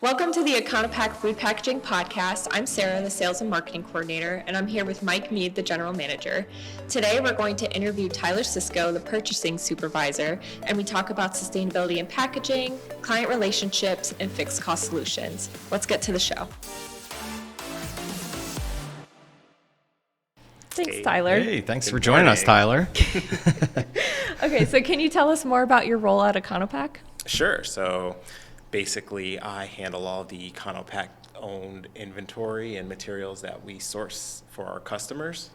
Welcome to the Econo-Pak Food Packaging Podcast. I'm Sarah, the Sales and Marketing Coordinator, and I'm here with Mike Mead, the General Manager. Today, we're going to interview Tyler Sisco, the Purchasing Supervisor, and we talk about sustainability in packaging, client relationships, and fixed cost solutions. Let's get to the show. Thanks, Tyler. Hey, thanks for joining us, Tyler. Okay, so can you tell us more about your role at Econo-Pak? Sure. So basically, I handle all the Econo-Pak owned inventory and materials that we source for our customers.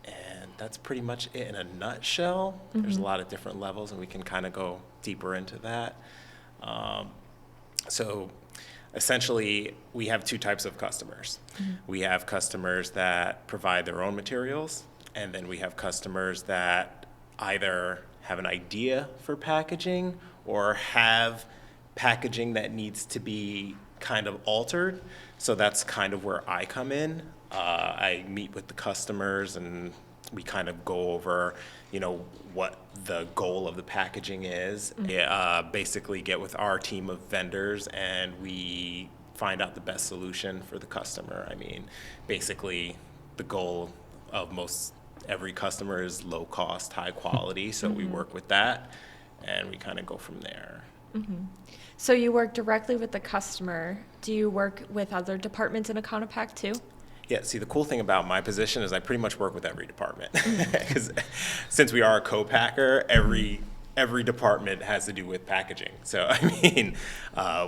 And that's pretty much it in a nutshell. There's a lot of different levels, and we can kind of go deeper into that. So essentially, we have two types of customers. We have customers that provide their own materials, and then we have customers that either have an idea for packaging or have packaging that needs to be kind of altered. So that's kind of where I come in. I meet with the customers and we kind of go over, what the goal of the packaging is. Basically get with our team of vendors and we find out the best solution for the customer. I mean, basically the goal of every customer is low cost, high quality. So we work with that and we kind of go from there. So you work directly with the customer. Do you work with other departments in Econo-Pak too? Yeah, see, the cool thing about my position is I pretty much work with every department. 'Cause since we are a co-packer, every department has to do with packaging. So, I mean,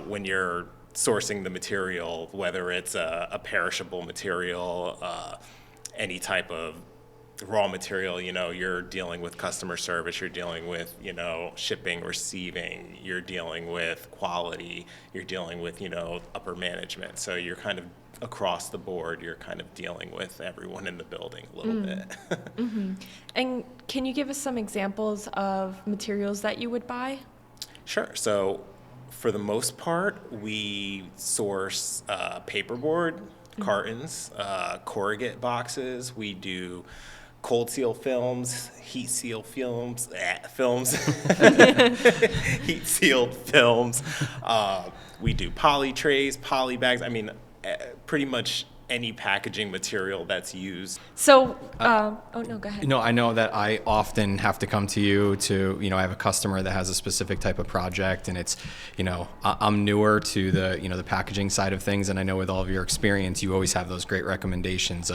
when you're sourcing the material, whether it's a perishable material, any type of raw material, you're dealing with customer service, you're dealing with, shipping, receiving, you're dealing with quality, you're dealing with, upper management. So you're kind of across the board, you're kind of dealing with everyone in the building a little bit. And can you give us some examples of materials that you would buy? Sure. So for the most part, we source paperboard, cartons, corrugate boxes. We do cold seal films, heat seal films, heat sealed films. We do poly trays, poly bags. I mean, pretty much any packaging material that's used. So, oh no, go ahead. I know that I often have to come to you to, I have a customer that has a specific type of project and it's, I'm newer to the, the packaging side of things. And I know with all of your experience, you always have those great recommendations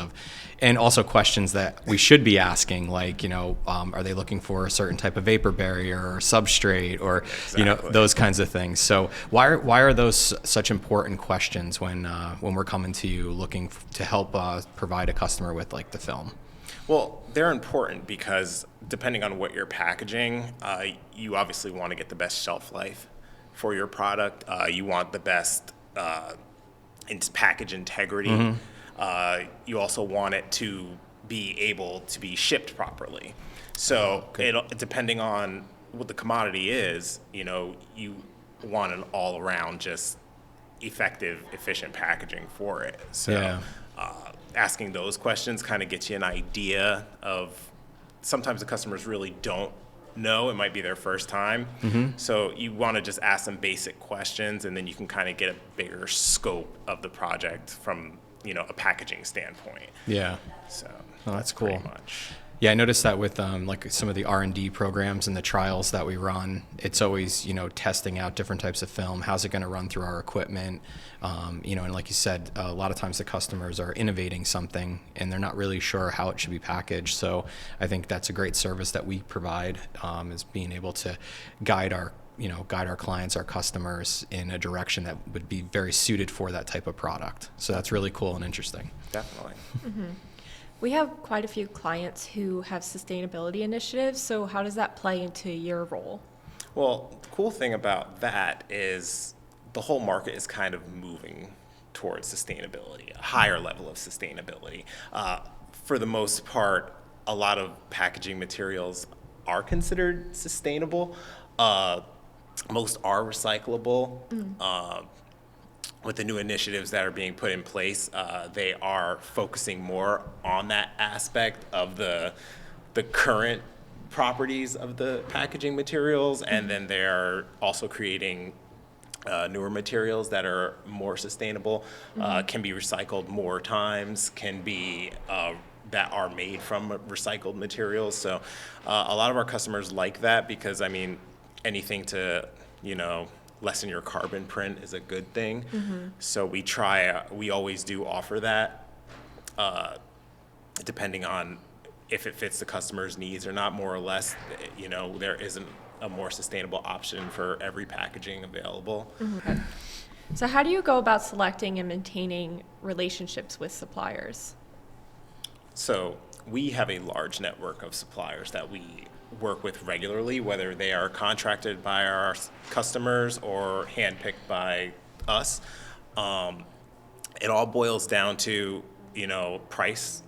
and also questions that we should be asking, like, are they looking for a certain type of vapor barrier or substrate or, Exactly. those kinds of things. So why are those such important questions when we're coming to you looking to help provide a customer with like the film? Well, they're important because depending on what you're packaging, you obviously want to get the best shelf life for your product. You want the best package integrity. You also want it to be able to be shipped properly. So depending on what the commodity is, you want an all-around just effective, efficient packaging for it. So asking those questions kind of gets you an idea of, sometimes the customers really don't know, it might be their first time. So you want to just ask them basic questions and then you can kind of get a bigger scope of the project from, a packaging standpoint. Yeah. So that's cool. Pretty much. Yeah, I noticed that with like some of the R&D programs and the trials that we run, it's always, testing out different types of film. How's it going to run through our equipment? And like you said, a lot of times the customers are innovating something and they're not really sure how it should be packaged. So I think that's a great service that we provide, is being able to guide our clients, our customers in a direction that would be very suited for that type of product. So that's really cool and interesting. Definitely. We have quite a few clients who have sustainability initiatives. So how does that play into your role? Well, the cool thing about that is the whole market is kind of moving towards sustainability, a higher level of sustainability. For the most part, a lot of packaging materials are considered sustainable. Most are recyclable. With the new initiatives that are being put in place, they are focusing more on that aspect of the current properties of the packaging materials, and then they're also creating newer materials that are more sustainable, can be recycled more times, can be that are made from recycled materials. So a lot of our customers like that because, I mean, anything to, lessen your carbon print is a good thing. So we always do offer that, depending on if it fits the customer's needs or not, more or less. There isn't a more sustainable option for every packaging available. Okay. So how do you go about selecting and maintaining relationships with suppliers? So we have a large network of suppliers that we work with regularly, whether they are contracted by our customers or handpicked by us. It all boils down to, price,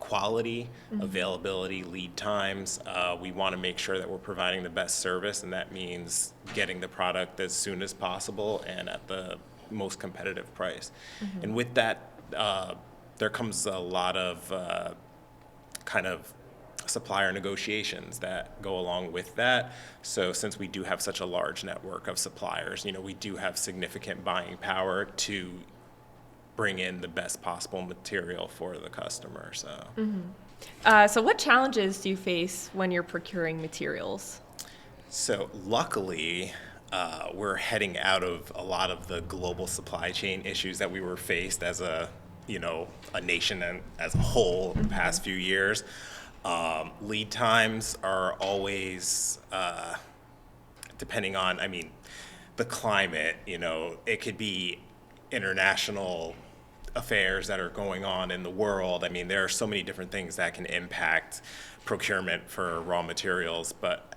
quality, availability, lead times. We want to make sure that we're providing the best service, and that means getting the product as soon as possible and at the most competitive price. And with that, there comes a lot of kind of supplier negotiations that go along with that. So since we do have such a large network of suppliers, we do have significant buying power to bring in the best possible material for the customer. So what challenges do you face when you're procuring materials? So luckily, we're heading out of a lot of the global supply chain issues that we were faced as a nation and as a whole the past few years. Lead times are always, depending on, the climate, it could be international affairs that are going on in the world. There are so many different things that can impact procurement for raw materials, but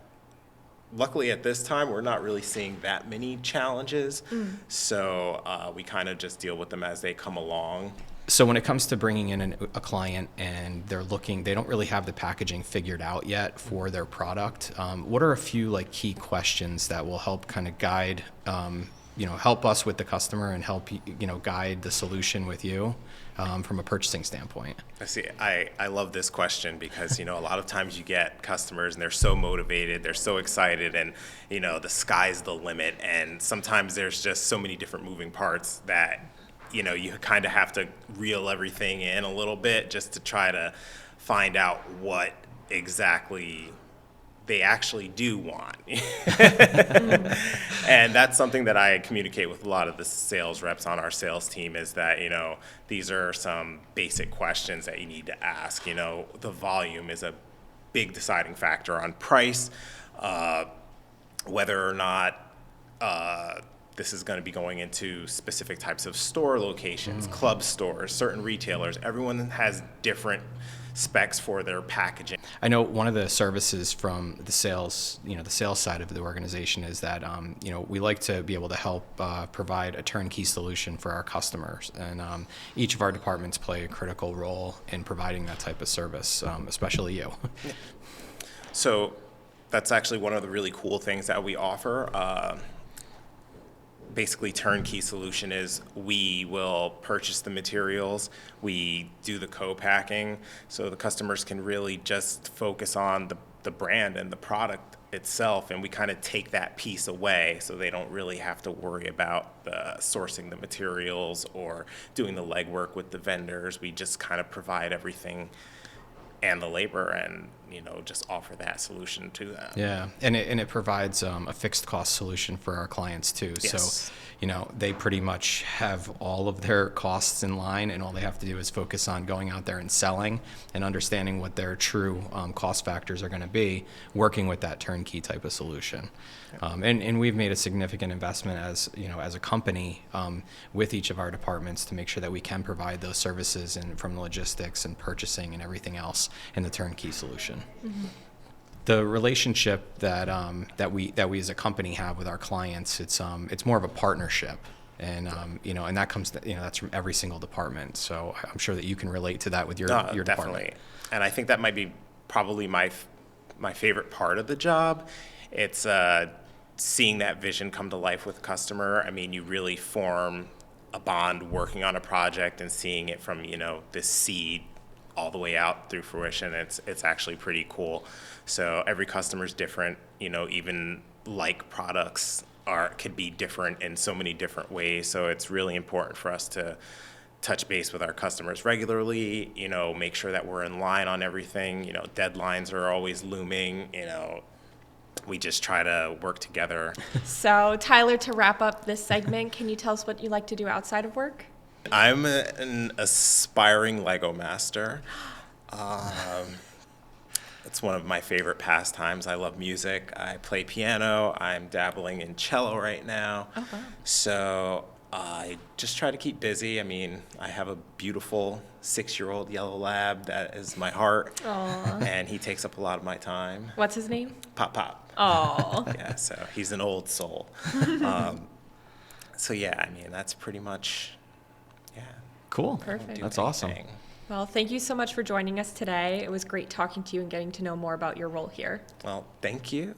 luckily at this time, we're not really seeing that many challenges. So we kind of just deal with them as they come along. So when it comes to bringing in a client and they don't really have the packaging figured out yet for their product, what are a few key questions that will help kind of guide, help us with the customer and help, guide the solution with you from a purchasing standpoint? I see. I love this question because, a lot of times you get customers and they're so motivated, they're so excited, and, the sky's the limit. And sometimes there's just so many different moving parts that you kind of have to reel everything in a little bit just to try to find out what exactly they actually do want. And that's something that I communicate with a lot of the sales reps on our sales team is that, these are some basic questions that you need to ask. The volume is a big deciding factor on price, whether or not this is going to be going into specific types of store locations, club stores, certain retailers. Everyone has different specs for their packaging. I know one of the services from the sales, the sales side of the organization is that, we like to be able to help provide a turnkey solution for our customers. And each of our departments play a critical role in providing that type of service, especially you. So that's actually one of the really cool things that we offer. Basically, turnkey solution is we will purchase the materials, we do the co-packing, so the customers can really just focus on the brand and the product itself, and we kind of take that piece away so they don't really have to worry about sourcing the materials or doing the legwork with the vendors. We just kind of provide everything and the labor and just offer that solution to them. Yeah, and it provides a fixed cost solution for our clients too. Yes. So they pretty much have all of their costs in line, and all they have to do is focus on going out there and selling and understanding what their true cost factors are going to be, working with that turnkey type of solution. And we've made a significant investment as a company with each of our departments to make sure that we can provide those services and from logistics and purchasing and everything else in the turnkey solution. The relationship that we as a company have with our clients, it's more of a partnership, and and that comes that's from every single department. So I'm sure that you can relate to that with your Definitely. department. And I think that might be probably my favorite part of the job. It's seeing that vision come to life with the customer. You really form a bond working on a project and seeing it from this seed all the way out through fruition. It's actually pretty cool. So every customer's different, even like products could be different in so many different ways. So it's really important for us to touch base with our customers regularly, make sure that we're in line on everything. Deadlines are always looming, we just try to work together. So, Tyler, to wrap up this segment, can you tell us what you like to do outside of work? I'm an aspiring Lego master. It's one of my favorite pastimes. I love music. I play piano. I'm dabbling in cello right now. Oh, wow. So I just try to keep busy. I mean, I have a beautiful 6-year-old yellow lab that is my heart. Aw. And he takes up a lot of my time. What's his name? Pop Pop. Oh. Yeah, so he's an old soul. So yeah, I mean, that's pretty much, yeah. Cool. Perfect. That's awesome. anything. Well, thank you so much for joining us today. It was great talking to you and getting to know more about your role here. Well, thank you.